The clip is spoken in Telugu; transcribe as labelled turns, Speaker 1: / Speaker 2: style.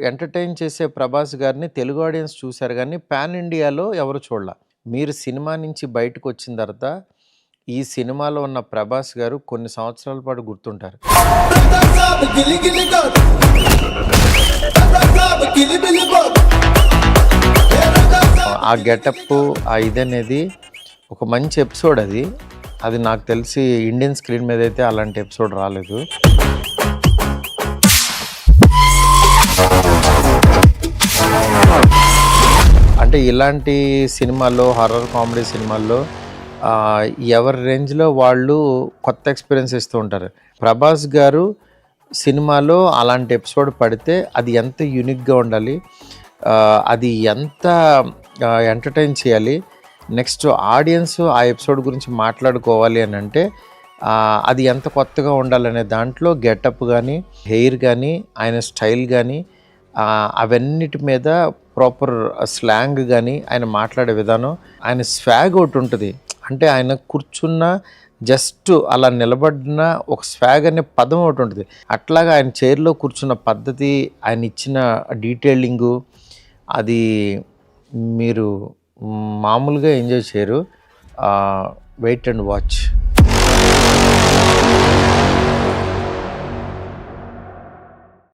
Speaker 1: ఎంటర్‌టైన్ చేసే 'ప్రభాస్' గారిని తెలుగు ఆడియన్స్ చూసారు గానీ, పాన్ ఇండియాలో ఎవరు చూడల. మీరు సినిమా నుంచి బయటకొచ్చిన తర్వాత, ఈ సినిమాలో ఉన్న 'ప్రభాస్' గారు కొన్ని సంవత్సరాల పాటు గుర్తుంటారు. ఆ గెటప్పు, ఆ ఇదనేది ఒక మంచి ఎపిసోడ్ అది. అది నాకు తెలిసి ఇండియన్ స్క్రీన్ మీదైతే అలాంటి ఎపిసోడ్ రాలేదు. అంటే ఇలాంటి సినిమాల్లో, హారర్ కామెడీ సినిమాల్లో ఎవరి రేంజ్‌లో వాళ్ళు కొత్త ఎక్స్‌పీరియన్స్ ఇస్తూ ఉంటారు. 'ప్రభాస్' గారు సినిమాలో అలాంటి ఎపిసోడ్ పడితే అది ఎంత యూనిక్‌గా ఉండాలి, అది ఎంత ఎంటర్‌టైన్ చేయాలి, నెక్స్ట్ ఆడియన్స్ ఆ ఎపిసోడ్ గురించి మాట్లాడుకోవాలి అని అంటే అది ఎంత కొత్తగా ఉండాలనే దాంట్లో గెటప్ కానీ, హెయిర్ కానీ, ఆయన స్టైల్ కానీ, అవన్నిటి మీద ప్రాపర్ స్లాంగ్ కానీ, ఆయన మాట్లాడే విధానం, ఆయన స్వాగ్ ఒకటి ఉంటుంది. అంటే ఆయన కూర్చున్న జస్ట్ అలా నిలబడిన ఒక స్వాగ్ అనే పదం ఒకటి ఉంటుంది. అట్లాగా ఆయన చైర్లో కూర్చున్న పద్ధతి, ఆయన ఇచ్చిన డీటెయిలింగు, అది మీరు మామూలుగా ఎంజాయ్ చేయరు. Wait and watch.